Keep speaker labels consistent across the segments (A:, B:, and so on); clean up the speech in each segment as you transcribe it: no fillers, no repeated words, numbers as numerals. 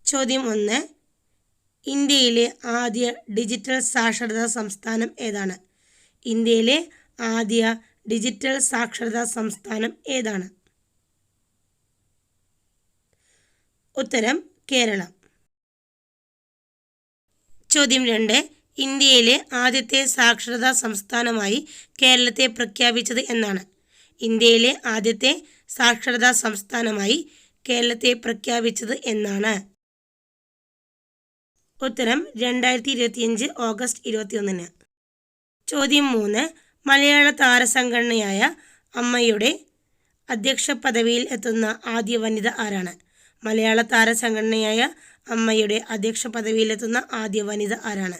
A: ചോദ്യം 1. ഇന്ത്യയിലെ ആദ്യ ഡിജിറ്റൽ സാക്ഷരതാ സംസ്ഥാനം ഏതാണ്? ഇന്ത്യയിലെ ആദ്യ ഡിജിറ്റൽ സാക്ഷരതാ സംസ്ഥാനം ഏതാണ്? ഉത്തരം കേരളം. ചോദ്യം 2. ഇന്ത്യയിലെ ആദ്യത്തെ സാക്ഷരതാ സംസ്ഥാനമായി കേരളത്തെ പ്രഖ്യാപിച്ചത് എന്നാണ്? ഇന്ത്യയിലെ ആദ്യത്തെ സാക്ഷരതാ സംസ്ഥാനമായി കേരളത്തെ പ്രഖ്യാപിച്ചത് എന്നാണ്? ഉത്തരം 2025 ഓഗസ്റ്റ് 21. ചോദ്യം 3. മലയാള താരസംഘടനയായ അമ്മയുടെ അധ്യക്ഷ പദവിയിൽ എത്തുന്ന ആദ്യ വനിത ആരാണ്? മലയാള താരസംഘടനയായ അമ്മയുടെ അധ്യക്ഷ പദവിയിലെത്തുന്ന ആദ്യ വനിത ആരാണ്?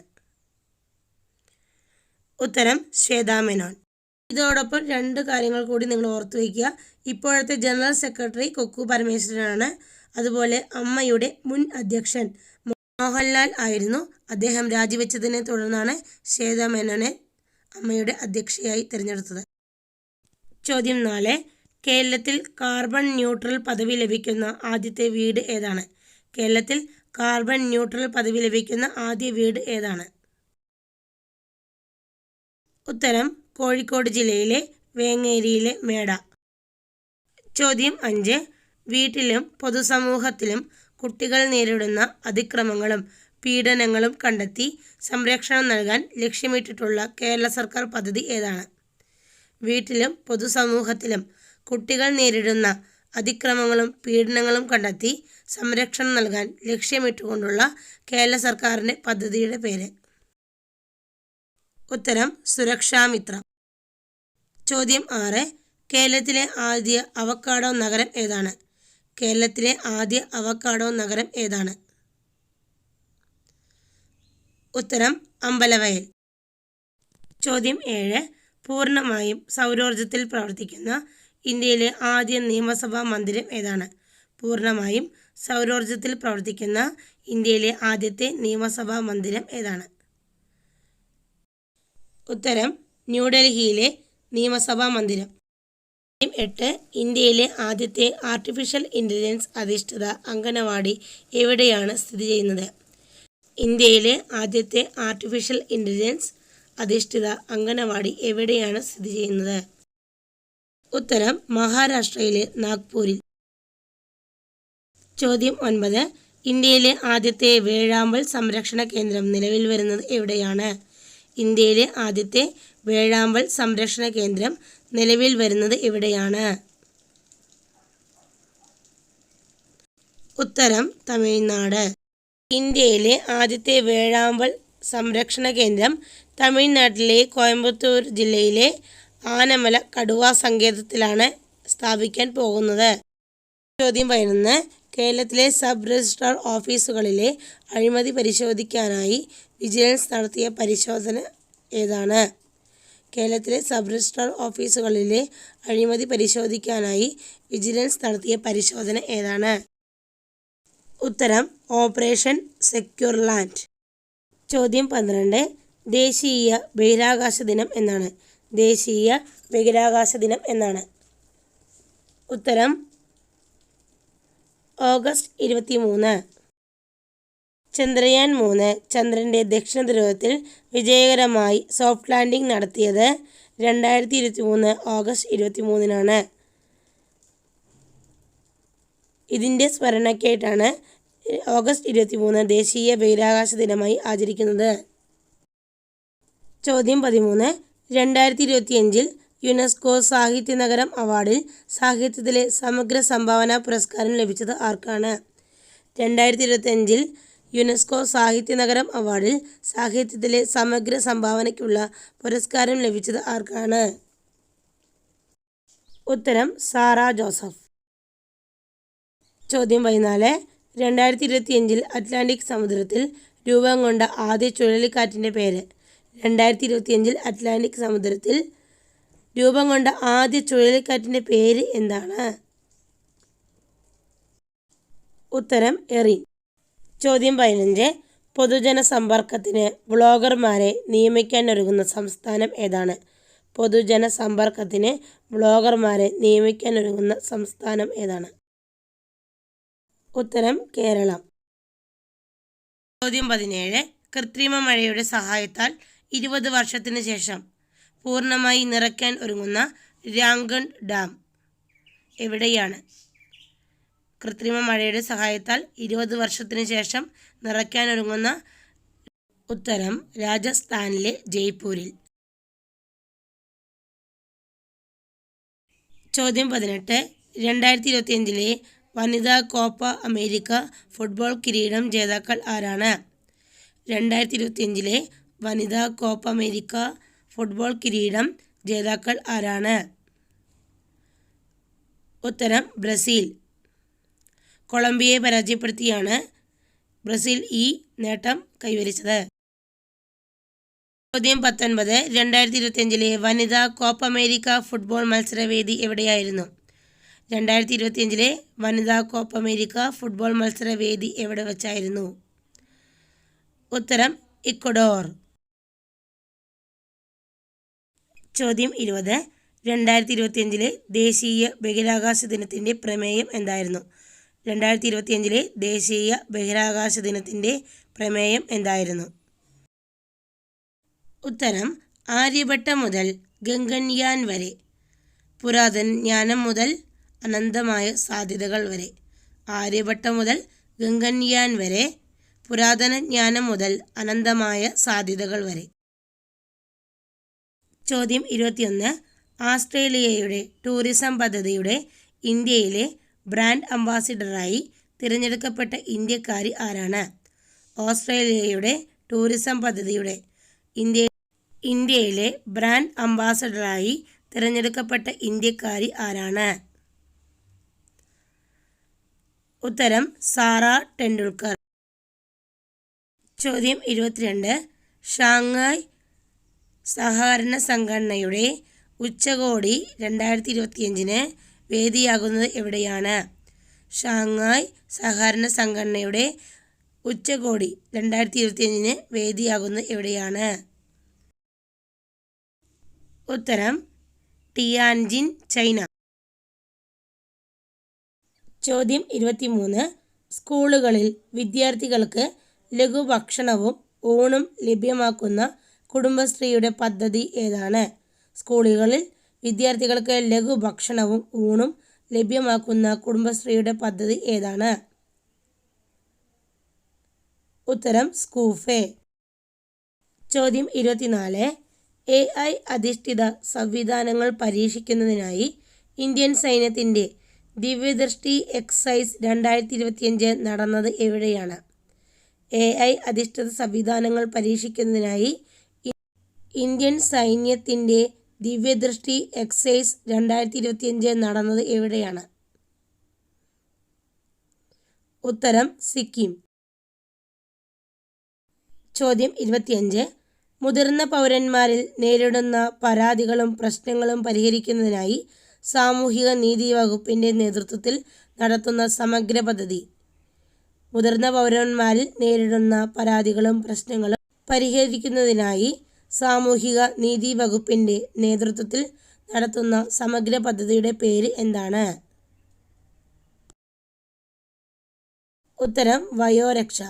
A: ഉത്തരം ശ്വേതാ മേനോൻ. ഇതോടൊപ്പം 2 കാര്യങ്ങൾ കൂടി നിങ്ങൾ ഓർത്തു വയ്ക്കുക. ഇപ്പോഴത്തെ ജനറൽ സെക്രട്ടറി കൊക്കു പരമേശ്വരനാണ്. അതുപോലെ അമ്മയുടെ മുൻ അധ്യക്ഷൻ മോഹൻലാൽ ആയിരുന്നു. അദ്ദേഹം രാജിവെച്ചതിനെ തുടർന്നാണ് ശ്വേതാ മേനോനെ അമ്മയുടെ അധ്യക്ഷയായി തിരഞ്ഞെടുത്തത്. ചോദ്യം 4. കേരളത്തിൽ കാർബൺ ന്യൂട്രൽ പദവി ലഭിക്കുന്ന ആദ്യത്തെ വീട് ഏതാണ്? കേരളത്തിൽ കാർബൺ ന്യൂട്രൽ പദവി ലഭിക്കുന്ന ആദ്യ വീട് ഏതാണ്? ഉത്തരം കോഴിക്കോട് ജില്ലയിലെ വേങ്ങേരിയിലെ മേട. ചോദ്യം 5. വീട്ടിലും പൊതുസമൂഹത്തിലും കുട്ടികൾ നേരിടുന്ന അതിക്രമങ്ങളും പീഡനങ്ങളും കണ്ടെത്തി സംരക്ഷണം നൽകാൻ ലക്ഷ്യമിട്ടിട്ടുള്ള കേരള സർക്കാർ പദ്ധതി ഏതാണ്? വീട്ടിലും പൊതുസമൂഹത്തിലും കുട്ടികൾ നേരിടുന്ന അതിക്രമങ്ങളും പീഡനങ്ങളും കണ്ടെത്തി സംരക്ഷണം നൽകാൻ ലക്ഷ്യമിട്ടുകൊണ്ടുള്ള കേരള സർക്കാരിൻ്റെ പദ്ധതിയുടെ പേര്? ഉത്തരം സുരക്ഷാമിത്ര. ചോദ്യം 6. കേരളത്തിലെ ആദ്യ അവക്കാഡോ നഗരം ഏതാണ്? കേരളത്തിലെ ആദ്യ അവക്കാഡോ നഗരം ഏതാണ്? ഉത്തരം അമ്പലവയൽ. ചോദ്യം 7. പൂർണ്ണമായും സൗരോർജ്ജത്തിൽ പ്രവർത്തിക്കുന്ന ഇന്ത്യയിലെ ആദ്യ നിയമസഭാ മന്ദിരം ഏതാണ്? പൂർണ്ണമായും സൗരോർജ്ജത്തിൽ പ്രവർത്തിക്കുന്ന ഇന്ത്യയിലെ ആദ്യത്തെ നിയമസഭാ മന്ദിരം ഏതാണ്? ഉത്തരം ന്യൂഡൽഹിയിലെ നിയമസഭാ മന്ദിരം. 8. ഇന്ത്യയിലെ ആദ്യത്തെ ആർട്ടിഫിഷ്യൽ ഇൻ്റലിജൻസ് അധിഷ്ഠിത അംഗനവാടി എവിടെയാണ് സ്ഥിതി ചെയ്യുന്നത്? ഇന്ത്യയിലെ ആദ്യത്തെ ആർട്ടിഫിഷ്യൽ ഇൻ്റലിജൻസ് അധിഷ്ഠിത അംഗനവാടി എവിടെയാണ് സ്ഥിതി ചെയ്യുന്നത്? ഉത്തരം മഹാരാഷ്ട്രയിലെ നാഗ്പൂരിൽ. ചോദ്യം 9. ഇന്ത്യയിലെ ആദ്യത്തെ വേഴാമ്പൽ സംരക്ഷണ കേന്ദ്രം നിലവിൽ വരുന്നത് എവിടെയാണ്? ഇന്ത്യയിലെ ആദ്യത്തെ വേഴാമ്പൽ സംരക്ഷണ കേന്ദ്രം നിലവിൽ വരുന്നത് എവിടെയാണ്? ഉത്തരം തമിഴ്നാട്. ഇന്ത്യയിലെ ആദ്യത്തെ വേഴാമ്പൽ സംരക്ഷണ കേന്ദ്രം തമിഴ്നാട്ടിലെ കോയമ്പത്തൂർ ജില്ലയിലെ ആനമല കടുവാ സങ്കേതത്തിലാണ് സ്ഥാപിക്കാൻ പോകുന്നത്. ചോദ്യം 11. കേരളത്തിലെ സബ് രജിസ്ട്രാർ ഓഫീസുകളിലെ അഴിമതി പരിശോധിക്കാനായി വിജിലൻസ് നടത്തിയ പരിശോധന ഏതാണ്? കേരളത്തിലെ സബ് രജിസ്ട്രാർ ഓഫീസുകളിലെ അഴിമതി പരിശോധിക്കാനായി വിജിലൻസ് നടത്തിയ പരിശോധന ഏതാണ്? ഉത്തരം ഓപ്പറേഷൻ സെക്യൂർ ലാൻഡ്. ചോദ്യം 12. ദേശീയ ബഹിരാകാശ ദിനം എന്നാണ്? ദേശീയ ബഹിരാകാശ ദിനം എന്നാണ്? ഉത്തരം ഓഗസ്റ്റ് 23. ചന്ദ്രയാൻ 3 ചന്ദ്രൻ്റെ ദക്ഷിണ ധ്രുവത്തിൽ വിജയകരമായി സോഫ്റ്റ് ലാൻഡിംഗ് നടത്തിയത് 2023 ഓഗസ്റ്റ് 23. ഇതിൻ്റെ സ്മരണയ്ക്കായിട്ടാണ് ഓഗസ്റ്റ് 23 ദേശീയ ബഹിരാകാശ ദിനമായി ആചരിക്കുന്നത്. ചോദ്യം 13. 2025 യുനെസ്കോ സാഹിത്യ നഗരം അവാർഡിൽ സാഹിത്യത്തിലെ സമഗ്ര സംഭാവന പുരസ്കാരം ലഭിച്ചത് ആർക്കാണ്? 2025 യുനെസ്കോ സാഹിത്യ നഗരം അവാർഡിൽ സാഹിത്യത്തിലെ സമഗ്ര സംഭാവനയ്ക്കുള്ള പുരസ്കാരം ലഭിച്ചത് ആർക്കാണ്? ഉത്തരം സാറ ജോസഫ്. ചോദ്യം 14. 2025 അറ്റ്ലാന്റിക് സമുദ്രത്തിൽ രൂപം കൊണ്ട ആദ്യ ചുഴലിക്കാറ്റിൻ്റെ പേര്? 2025 അറ്റ്ലാന്റിക് സമുദ്രത്തിൽ രൂപം കൊണ്ട ആദ്യ ചുഴലിക്കാറ്റിൻ്റെ പേര് എന്താണ്? ഉത്തരം എറിൻ. ചോദ്യം 15. പൊതുജന സമ്പർക്കത്തിന് വ്ളോഗർമാരെ നിയമിക്കാനൊരുങ്ങുന്ന സംസ്ഥാനം ഏതാണ്? പൊതുജന സമ്പർക്കത്തിന് വ്ളോഗർമാരെ നിയമിക്കാനൊരുങ്ങുന്ന സംസ്ഥാനം ഏതാണ്? ഉത്തരം കേരളം. ചോദ്യം 17. കൃത്രിമ മഴയുടെ സഹായത്താൽ 20 വർഷത്തിന് ശേഷം പൂർണ്ണമായി നിറയ്ക്കാൻ ഒരുങ്ങുന്ന രാംഗൺ ഡാം എവിടെയാണ്? കൃത്രിമ മഴയുടെ സഹായത്താൽ 20 വർഷത്തിന് ശേഷം നിറയ്ക്കാൻ ഒരുങ്ങുന്ന ഉത്തരം രാജസ്ഥാനിലെ ജയ്പൂരിൽ. ചോദ്യം 18. 2025 വനിതാ കോപ്പ അമേരിക്ക ഫുട്ബോൾ കിരീടം ജേതാക്കൾ ആരാണ്? 2025 വനിതാ കോപ്പ അമേരിക്ക ഫുട്ബോൾ കിരീടം ജേതാക്കൾ ആരാണ്? ഉത്തരം ബ്രസീൽ. കൊളംബിയയെ പരാജയപ്പെടുത്തിയാണ് ബ്രസീൽ ഈ നേട്ടം കൈവരിച്ചത്. ചോദ്യം 19. 2025 വനിതാ കോപ്പ അമേരിക്ക ഫുട്ബോൾ മത്സരവേദി എവിടെയായിരുന്നു? 2025 വനിതാ കോപ്പ അമേരിക്ക ഫുട്ബോൾ മത്സരവേദി എവിടെ വച്ചായിരുന്നു? ഉത്തരം ഇക്വഡോർ. ചോദ്യം 20. 2025 ദേശീയ ബഹിരാകാശ ദിനത്തിൻ്റെ പ്രമേയം എന്തായിരുന്നു? 2025 ദേശീയ ബഹിരാകാശ ദിനത്തിൻ്റെ പ്രമേയം എന്തായിരുന്നു? ഉത്തരം ആര്യഭട്ട മുതൽ ഗഗൻയാൻ വരെ, പുരാതന ജ്ഞാനം മുതൽ അനന്തമായ സാധ്യതകൾ വരെ. ആര്യഭട്ട മുതൽ ഗഗൻയാൻ വരെ, പുരാതന ജ്ഞാനം മുതൽ അനന്തമായ സാധ്യതകൾ വരെ. ചോദ്യം 21. ആസ്ട്രേലിയയുടെ ടൂറിസം പദ്ധതിയുടെ ഇന്ത്യയിലെ ബ്രാൻഡ് അംബാസിഡറായി തിരഞ്ഞെടുക്കപ്പെട്ട ഇന്ത്യക്കാരി ആരാണ്? ഓസ്ട്രേലിയയുടെ ടൂറിസം പദ്ധതിയുടെ ഇന്ത്യയിലെ ബ്രാൻഡ് അംബാസഡറായി തിരഞ്ഞെടുക്കപ്പെട്ട ഇന്ത്യക്കാരി ആരാണ്? ഉത്തരം സാറ ടെണ്ടുൽക്കർ. ചോദ്യം 22. ഷാങ്ഹായ് സഹകരണ സംഘടനയുടെ ഉച്ചകോടി 2025 വേദിയാകുന്നത് എവിടെയാണ്? ഷാങ്ഹായ് സഹകരണ സംഘടനയുടെ ഉച്ചകോടി 2025 വേദിയാകുന്നത് എവിടെയാണ്? ഉത്തരം ടിയാൻജിൻ, ചൈന. ചോദ്യം 23. സ്കൂളുകളിൽ വിദ്യാർത്ഥികൾക്ക് ലഘുഭക്ഷണവും ഊണും ലഭ്യമാക്കുന്ന കുടുംബശ്രീയുടെ പദ്ധതി ഏതാണ്? സ്കൂളുകളിൽ വിദ്യാർത്ഥികൾക്ക് ലഘുഭക്ഷണവും ഊണും ലഭ്യമാക്കുന്ന കുടുംബശ്രീയുടെ പദ്ധതി ഏതാണ്? ഉത്തരം സ്കൂഫെ. ചോദ്യം 24. AI അധിഷ്ഠിത സംവിധാനങ്ങൾ പരീക്ഷിക്കുന്നതിനായി ഇന്ത്യൻ സൈന്യത്തിൻ്റെ ദിവ്യദൃഷ്ടി എക്സസൈസ് 2025 നടന്നത് എവിടെയാണ്? AI അധിഷ്ഠിത സംവിധാനങ്ങൾ പരീക്ഷിക്കുന്നതിനായി ഇന്ത്യൻ സൈന്യത്തിൻ്റെ ദിവ്യദൃഷ്ടി എക്സസൈസ് 2025 നടന്നത് എവിടെയാണ്? ഉത്തരം സിക്കിം. ചോദ്യം 25. മുതിർന്ന പൗരന്മാരിൽ നേരിടുന്ന പരാതികളും പ്രശ്നങ്ങളും പരിഹരിക്കുന്നതിനായി സാമൂഹിക നീതി വകുപ്പിൻ്റെ നേതൃത്വത്തിൽ നടത്തുന്ന സമഗ്ര പദ്ധതി. മുതിർന്ന പൗരന്മാരിൽ നേരിടുന്ന പരാതികളും പ്രശ്നങ്ങളും പരിഹരിക്കുന്നതിനായി സാമൂഹിക നീതി വകുപ്പിൻ്റെ നേതൃത്വത്തിൽ നടത്തുന്ന സമഗ്ര പദ്ധതിയുടെ പേര് എന്താണ്? ഉത്തരം വയോരക്ഷ.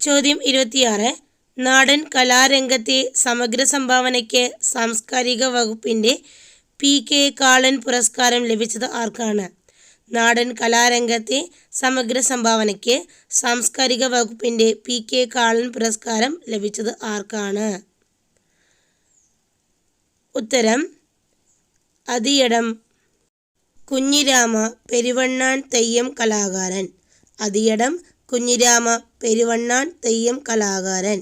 A: ചോദ്യം 26. നാടൻ കലാരംഗത്തെ സമഗ്ര സംഭാവനയ്ക്ക് സാംസ്കാരിക വകുപ്പിൻ്റെ PK കാളൻ പുരസ്കാരം ലഭിച്ചത് ആർക്കാണ്? നാടൻ കലാരംഗത്തെ സമഗ്ര സംഭാവനയ്ക്ക് സാംസ്കാരിക വകുപ്പിൻ്റെ PK കാളൻ പുരസ്കാരം ലഭിച്ചത് ആർക്കാണ്? ഉത്തരം അതിയടം കുഞ്ഞിരാമ പെരുവണ്ണാൻ തെയ്യം കലാകാരൻ. അതിയടം കുഞ്ഞിരാമ പെരുവണ്ണാൻ തെയ്യം കലാകാരൻ.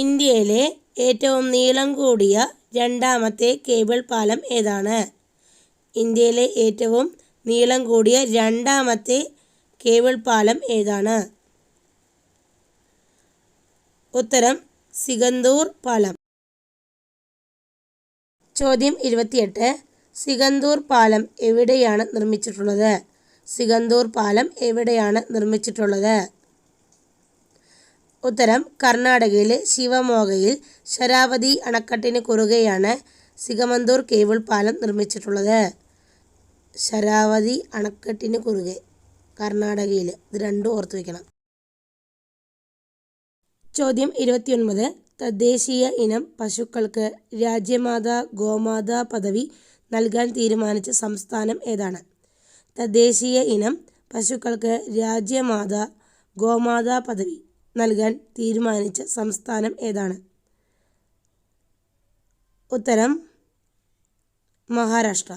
A: ഇന്ത്യയിലെ ഏറ്റവും നീളം കൂടിയ രണ്ടാമത്തെ കേബിൾ പാലം ഏതാണ്? ഇന്ത്യയിലെ ഏറ്റവും നീളം കൂടിയ രണ്ടാമത്തെ കേബിൾ പാലം ഏതാണ്? ഉത്തരം സികന്ദൂർ പാലം. ചോദ്യം 28. സികന്ദൂർ പാലം എവിടെയാണ് നിർമ്മിച്ചിട്ടുള്ളത്? സികന്ദൂർ പാലം എവിടെയാണ് നിർമ്മിച്ചിട്ടുള്ളത്? ഉത്തരം കർണാടകയിലെ ശിവമോഗയിൽ ശരാവതി അണക്കെട്ടിന് കുറുകെയാണ് സികമന്ദൂർ കേബിൾ പാലം നിർമ്മിച്ചിട്ടുള്ളത്. ശരാവതി അണക്കെട്ടിന് കുറുകെ. കർണാടകയിൽ. ഇത് രണ്ടും ഓർത്തു വയ്ക്കണം. ചോദ്യം 29. തദ്ദേശീയ ഇനം പശുക്കൾക്ക് രാജ്യമാതാ ഗോമാതാ പദവി നൽകാൻ തീരുമാനിച്ച സംസ്ഥാനം ഏതാണ്? തദ്ദേശീയ ഇനം പശുക്കൾക്ക് രാജ്യമാതാ ഗോമാതാ പദവി നൽകാൻ തീരുമാനിച്ച സംസ്ഥാനം ഏതാണ്? ഉത്തരം മഹാരാഷ്ട്ര.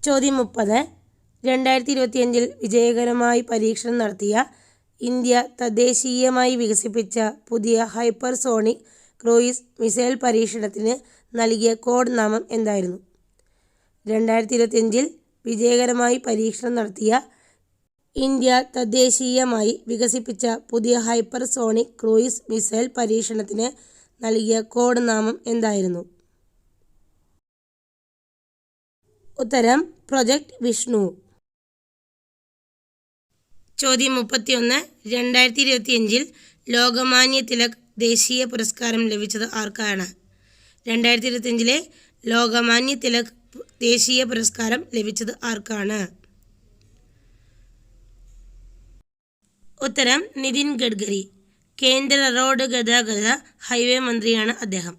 A: ചോദ്യം 30. 2025 വിജയകരമായി പരീക്ഷണം നടത്തിയ ഇന്ത്യ തദ്ദേശീയമായി വികസിപ്പിച്ച പുതിയ ഹൈപ്പർസോണിക് ക്രൂയിസ് മിസൈൽ പരീക്ഷണത്തിന് നൽകിയ കോഡ് നാമം എന്തായിരുന്നു? 2025 വിജയകരമായി പരീക്ഷണം നടത്തിയ ഇന്ത്യ തദ്ദേശീയമായി വികസിപ്പിച്ച പുതിയ ഹൈപ്പർസോണിക് ക്രൂയിസ് മിസൈൽ പരീക്ഷണത്തിന് നൽകിയ കോഡ് നാമം എന്തായിരുന്നു? ഉത്തരം പ്രൊജക്ട് വിഷ്ണു. ചോദ്യം 31. 2025 ലോകമാന്യ തിലക് ദേശീയ പുരസ്കാരം ലഭിച്ചത് ആർക്കാണ്? 2025 ലോകമാന്യ തിലക് ദേശീയ പുരസ്കാരം ലഭിച്ചത് ആർക്കാണ്? ഉത്തരം നിതിൻ ഗഡ്കരി. കേന്ദ്ര റോഡ് ഗതാഗത ഹൈവേ മന്ത്രിയാണ് അദ്ദേഹം.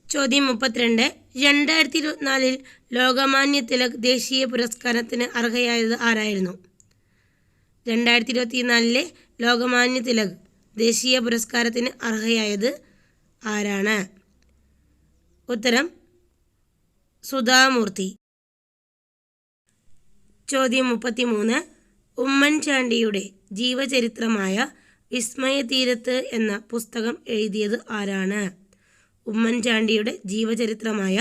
A: ചോദ്യം 32. 2024 ലോകമാന്യ തിലക് ദേശീയ പുരസ്കാരത്തിന് അർഹയായത് ആരായിരുന്നു? 2024 ലോകമാന്യ തിലക് ദേശീയ പുരസ്കാരത്തിന് അർഹയായത് ആരാണ്? ഉത്തരം സുധാമൂർത്തി. ചോദ്യം 33. ഉമ്മൻചാണ്ടിയുടെ ജീവചരിത്രമായ വിസ്മയതീരത്ത് എന്ന പുസ്തകം എഴുതിയത് ആരാണ്? ഉമ്മൻചാണ്ടിയുടെ ജീവചരിത്രമായ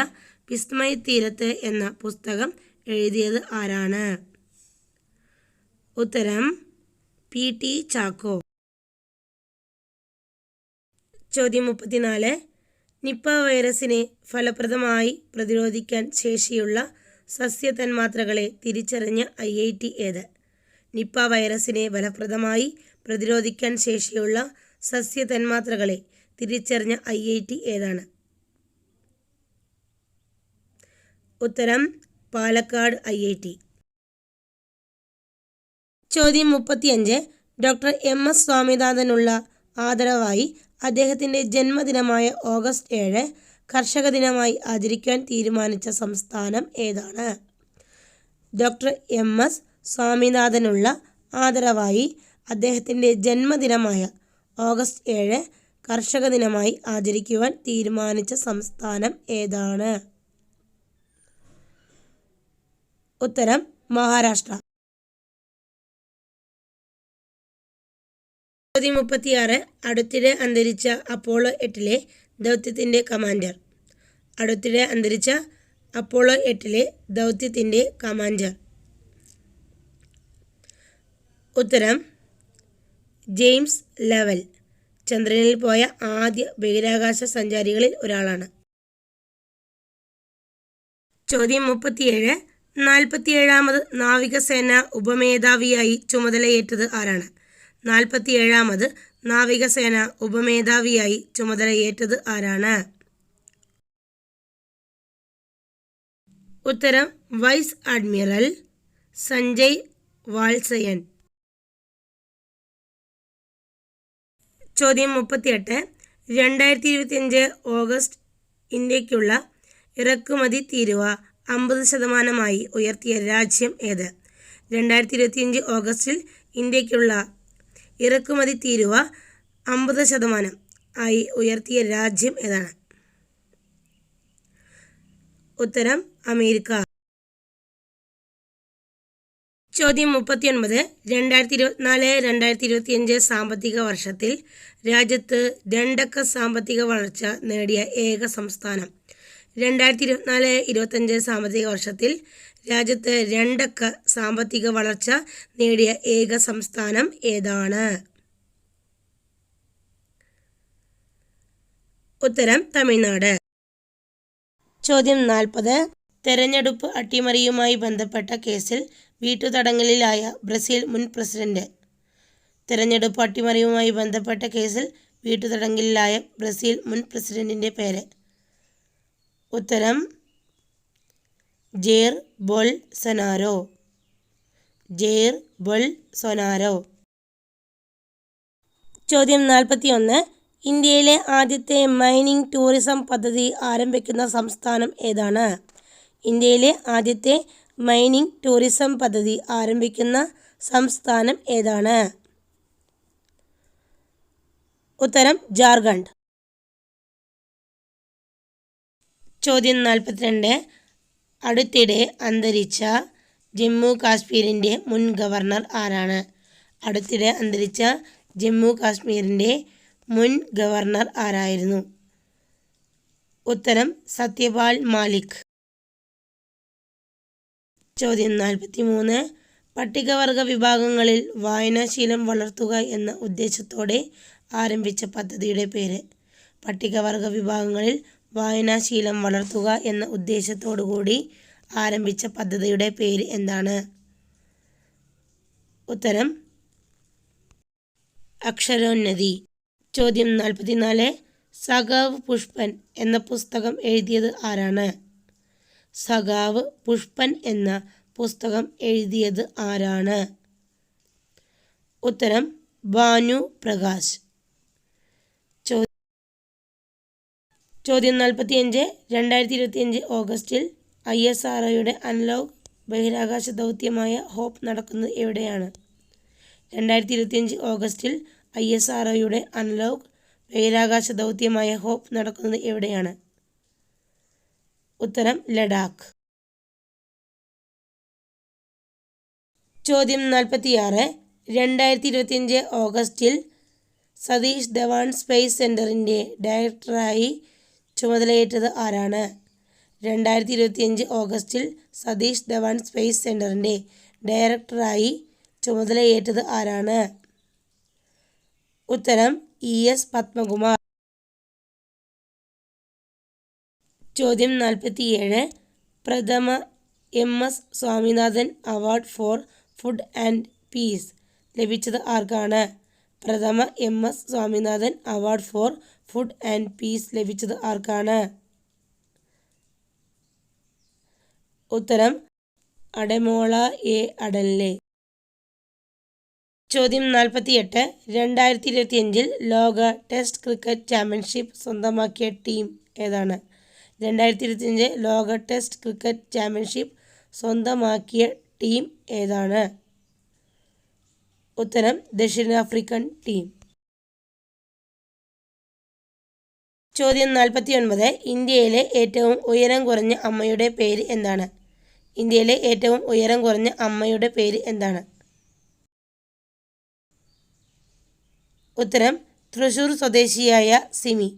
A: വിസ്മയതീരത്ത് എന്ന പുസ്തകം എഴുതിയത് ആരാണ്? ഉത്തരം PT ചാക്കോ. ചോദ്യം 34. നിപ്പ വൈറസിനെ ഫലപ്രദമായി പ്രതിരോധിക്കാൻ ശേഷിയുള്ള സസ്യതന്മാത്രകളെ തിരിച്ചറിഞ്ഞ IIT ഏത്? നിപ്പ വൈറസിനെ ഫലപ്രദമായി പ്രതിരോധിക്കാൻ ശേഷിയുള്ള സസ്യതന്മാത്രകളെ തിരിച്ചറിഞ്ഞ IIT ഏതാണ്? ഉത്തരം പാലക്കാട് IIT. ചോദ്യം 35. ഡോക്ടർ MS സ്വാമിനാഥനുള്ള ആദരവായി അദ്ദേഹത്തിൻ്റെ ജന്മദിനമായ ഓഗസ്റ്റ് 7 കർഷക ദിനമായി ആചരിക്കാൻ തീരുമാനിച്ച സംസ്ഥാനം ഏതാണ്? ഡോക്ടർ MS സ്വാമിനാഥനുള്ള ആദരവായി അദ്ദേഹത്തിൻ്റെ ജന്മദിനമായ ഓഗസ്റ്റ് 7 കർഷക ദിനമായി ആചരിക്കുവാൻ തീരുമാനിച്ച സംസ്ഥാനം ഏതാണ്? ഉത്തരം മഹാരാഷ്ട്ര. ചോദ്യം 36. അടുത്തിടെ അന്തരിച്ച അപ്പോളോ 8 ദൗത്യത്തിൻ്റെ കമാൻഡർ. അടുത്തിടെ അന്തരിച്ച അപ്പോളോ 8 ദൗത്യത്തിൻ്റെ കമാൻഡർ. ഉത്തരം ജെയിംസ് ലെവൽ. ചന്ദ്രനിൽ പോയ ആദ്യ ബഹിരാകാശ സഞ്ചാരികളിൽ ഒരാളാണ്. ചോദ്യം 37. 47ാമത് നാവികസേന ഉപമേധാവിയായി ചുമതലയേറ്റത് ആരാണ്? 47ാമത് നാവികസേന ഉപമേധാവിയായി ചുമതലയേറ്റത് ആരാണ്? ഉത്തരം വൈസ് അഡ്മിറൽ സഞ്ജയ് വാത്സയൻ. ചോദ്യം 38. 2025 ഓഗസ്റ്റ് ഇന്ത്യയ്ക്കുള്ള ഇറക്കുമതി തീരുവ 50% ഉയർത്തിയ രാജ്യം ഏത്? 2025 ഓഗസ്റ്റിൽ ഇന്ത്യയ്ക്കുള്ള ഇറക്കുമതി തീരുവ 50% ഉയർത്തിയ രാജ്യം ഏതാണ്? ഉത്തരം അമേരിക്ക. ചോദ്യം 39. 2024-2025 സാമ്പത്തിക വർഷത്തിൽ രാജ്യത്ത് 2 അക്ക സാമ്പത്തിക വളർച്ച നേടിയ ഏക സംസ്ഥാനം. 2024-25 സാമ്പത്തിക വർഷത്തിൽ രാജ്യത്ത് 2 അക്ക സാമ്പത്തിക വളർച്ച നേടിയ ഏക സംസ്ഥാനം ഏതാണ്? ഉത്തരം തമിഴ്നാട്. ചോദ്യം 40. തെരഞ്ഞെടുപ്പ് അട്ടിമറിയുമായി ബന്ധപ്പെട്ട കേസിൽ വീട്ടുതടങ്കലിലായ ബ്രസീൽ മുൻ പ്രസിഡന്റ്. തെരഞ്ഞെടുപ്പ് അട്ടിമറിയുമായി ബന്ധപ്പെട്ട കേസിൽ വീട്ടുതടങ്കലിലായ ബ്രസീൽ മുൻ പ്രസിഡന്റിൻ്റെ പേര്? ഉത്തരം ജെയർ ബൊൾസൊനാരോ. ജെയർ ബൊൾസൊനാരോ. ചോദ്യം 41. ഇന്ത്യയിലെ ആദ്യത്തെ മൈനിങ് ടൂറിസം പദ്ധതി ആരംഭിക്കുന്ന സംസ്ഥാനം ഏതാണ്? ഇന്ത്യയിലെ ആദ്യത്തെ മൈനിങ് ടൂറിസം പദ്ധതി ആരംഭിക്കുന്ന സംസ്ഥാനം ഏതാണ്? ഉത്തരം ജാർഖണ്ഡ്. ചോദ്യം 42. അടുത്തിടെ അന്തരിച്ച ജമ്മു കാശ്മീരിൻ്റെ മുൻ ഗവർണർ ആരാണ്? അടുത്തിടെ അന്തരിച്ച ജമ്മു കാശ്മീരിൻ്റെ മുൻ ഗവർണർ ആരായിരുന്നു? ഉത്തരം സത്യപാൽ മാലിക്. ചോദ്യം 43. പട്ടികവർഗ വിഭാഗങ്ങളിൽ വായനാശീലം വളർത്തുക എന്ന ഉദ്ദേശത്തോടെ ആരംഭിച്ച പദ്ധതിയുടെ പേര്? പട്ടികവർഗ വിഭാഗങ്ങളിൽ വായനാശീലം വളർത്തുക എന്ന ഉദ്ദേശത്തോടുകൂടി ആരംഭിച്ച പദ്ധതിയുടെ പേര് എന്താണ്? ഉത്തരം അക്ഷരോന്നതി. ചോദ്യം 44. സഖാവ് പുഷ്പൻ എന്ന പുസ്തകം എഴുതിയത് ആരാണ്? സഖാവ് പുഷ്പൻ എന്ന പുസ്തകം എഴുതിയത് ആരാണ്? ഉത്തരം ഭാനു പ്രകാശ്. ചോദ്യം 45. 2025 ഓഗസ്റ്റിൽ ISROയുടെ അനലോഗ് ബഹിരാകാശ ദൗത്യമായ ഹോപ്പ് നടക്കുന്നത് എവിടെയാണ്? 2025 ഓഗസ്റ്റിൽ ISROയുടെ അനലോഗ് ബഹിരാകാശ ദൗത്യമായ ഹോപ്പ് നടക്കുന്നത് എവിടെയാണ്? ഉത്തരം ലഡാക്ക്. ചോദ്യം 46. 2025 ഓഗസ്റ്റിൽ സതീഷ് ധവാൻ സ്പേസ് സെൻ്ററിൻ്റെ ഡയറക്ടറായി ചുമതലയേറ്റത് ആരാണ്? 2025 ഓഗസ്റ്റിൽ സതീഷ് ധവാൻ സ്പേസ് സെൻ്ററിൻ്റെ ഡയറക്ടറായി ചുമതലയേറ്റത് ആരാണ്? ഉത്തരം ES പത്മകുമാർ. ചോദ്യം 47. പ്രഥമ MS Swaminathan award for food and piece ലഭിച്ചത് ആർക്കാണ്? പ്രഥമ MS Swaminathan award for food and piece ലഭിച്ചത് ആർക്കാണ്? ഉത്തരം അഡെമോള A. അഡൽലെ. ചോദ്യം 48. 2025 ലോക ടെസ്റ്റ് ക്രിക്കറ്റ് ചാമ്പ്യൻഷിപ്പ് സ്വന്തമാക്കിയ ടീം ഏതാണ്? 2025 ലോക ടെസ്റ്റ് ക്രിക്കറ്റ് ചാമ്പ്യൻഷിപ്പ് സ്വന്തമാക്കിയ ടീം ഏതാണ്? ഉത്തരം ദക്ഷിണാഫ്രിക്കൻ ടീം. ചോദ്യം 49. ഇന്ത്യയിലെ ഏറ്റവും ഉയരം കുറഞ്ഞ അമ്മയുടെ പേര് എന്താണ്? ഇന്ത്യയിലെ ഏറ്റവും ഉയരം കുറഞ്ഞ അമ്മയുടെ പേര് എന്താണ്? ഉത്തരം തൃശൂർ സ്വദേശിയായ സിമി.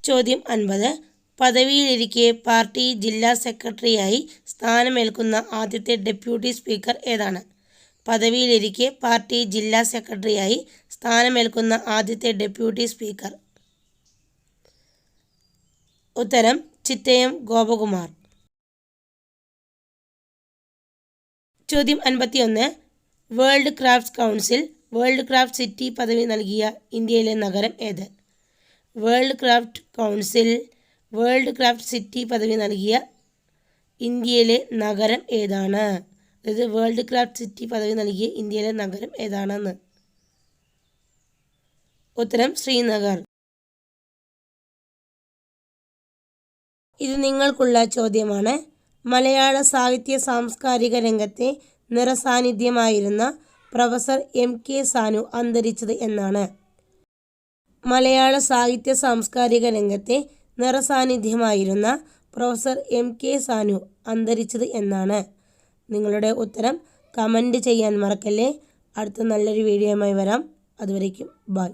A: ചോദ്യം 50. പദവിയിലിരിക്കെ പാർട്ടി ജില്ലാ സെക്രട്ടറിയായി സ്ഥാനമേൽക്കുന്ന ആദ്യത്തെ ഡെപ്യൂട്ടി സ്പീക്കർ ഏതാണ്? പദവിയിലിരിക്കെ പാർട്ടി ജില്ലാ സെക്രട്ടറിയായി സ്ഥാനമേൽക്കുന്ന ആദ്യത്തെ ഡെപ്യൂട്ടി സ്പീക്കർ? ഉത്തരം ചിറ്റയം ഗോപകുമാർ. ചോദ്യം 51. World crafts council world craft city പദവി നൽകിയ ഇന്ത്യയിലെ നഗരം ഏത്? World craft council world craft city പദവി നൽകിയ ഇന്ത്യയിലെ നഗരം ഏതാണ്? അതായത് വേൾഡ് ക്രാഫ്റ്റ് സിറ്റി പദവി നൽകിയ ഇന്ത്യയിലെ നഗരം ഏതാണെന്ന്? ഉത്തരം ശ്രീനഗർ. ഇത് നിങ്ങൾക്കുള്ള ചോദ്യമാണ്. മലയാള സാഹിത്യ സാംസ്കാരിക രംഗത്തെ നിറസാന്നിധ്യമായിരുന്ന പ്രൊഫസർ MK സാനു അന്തരിച്ചത് എന്നാണ്? മലയാള സാഹിത്യ സാംസ്കാരിക രംഗത്തെ നിറസാന്നിധ്യമായിരുന്ന പ്രൊഫസർ MK സാനു അന്തരിച്ചത് എന്നാണ്? നിങ്ങളുടെ ഉത്തരം കമൻറ്റ് ചെയ്യാൻ മറക്കല്ലേ. അടുത്ത നല്ലൊരു വീഡിയോയുമായി വരാം. അതുവരേക്കും ബൈ.